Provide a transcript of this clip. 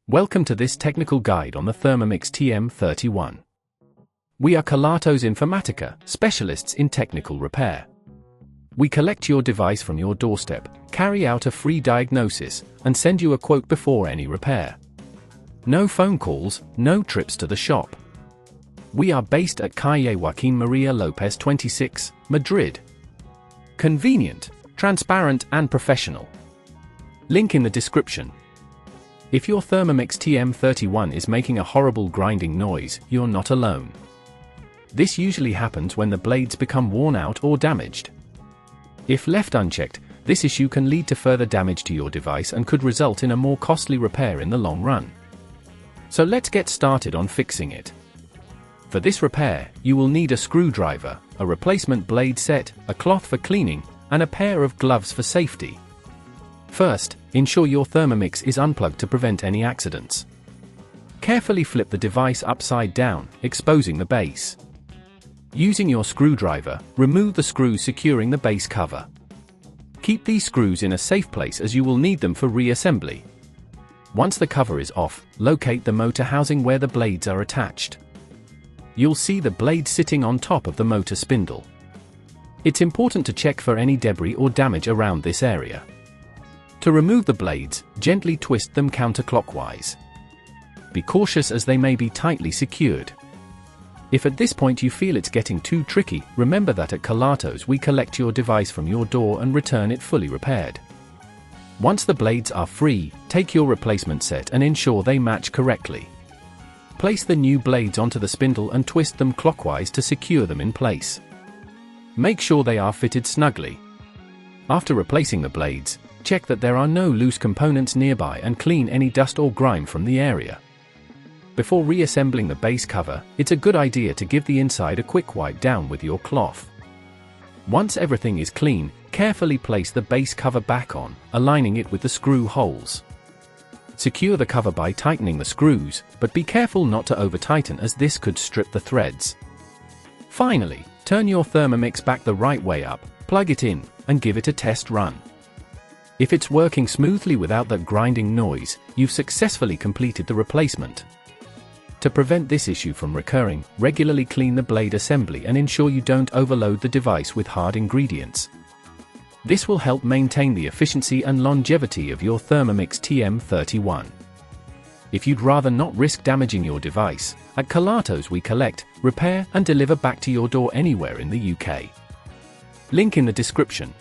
Welcome to this technical guide on the Thermomix TM31. We are Kelatos Informatica, specialists in technical repair. We collect your device from your doorstep, carry out a free diagnosis, and send you a quote before any repair. No phone calls, no trips to the shop. We are based at Calle Joaquín María López 26, Madrid. Convenient, transparent and professional. Link in the description. If your Thermomix TM31 is making a horrible grinding noise, you're not alone. This usually happens when the blades become worn out or damaged. If left unchecked, this issue can lead to further damage to your device and could result in a more costly repair in the long run. So let's get started on fixing it. For this repair, you will need a screwdriver, a replacement blade set, a cloth for cleaning, and a pair of gloves for safety. First, ensure your Thermomix is unplugged to prevent any accidents. Carefully flip the device upside down, exposing the base. Using your screwdriver, remove the screws securing the base cover. Keep these screws in a safe place as you will need them for reassembly. Once the cover is off, locate the motor housing where the blades are attached. You'll see the blade sitting on top of the motor spindle. It's important to check for any debris or damage around this area. To remove the blades, gently twist them counterclockwise. Be cautious as they may be tightly secured. If at this point you feel it's getting too tricky, remember that at Kelatos we collect your device from your door and return it fully repaired. Once the blades are free, take your replacement set and ensure they match correctly. Place the new blades onto the spindle and twist them clockwise to secure them in place. Make sure they are fitted snugly. After replacing the blades, check that there are no loose components nearby and clean any dust or grime from the area. Before reassembling the base cover, it's a good idea to give the inside a quick wipe down with your cloth. Once everything is clean, carefully place the base cover back on, aligning it with the screw holes. Secure the cover by tightening the screws, but be careful not to over-tighten as this could strip the threads. Finally, turn your Thermomix back the right way up, plug it in, and give it a test run. If it's working smoothly without that grinding noise, you've successfully completed the replacement. To prevent this issue from recurring, regularly clean the blade assembly and ensure you don't overload the device with hard ingredients. This will help maintain the efficiency and longevity of your Thermomix TM31. If you'd rather not risk damaging your device, at Kelatos we collect, repair and deliver back to your door anywhere in the UK. Link in the description.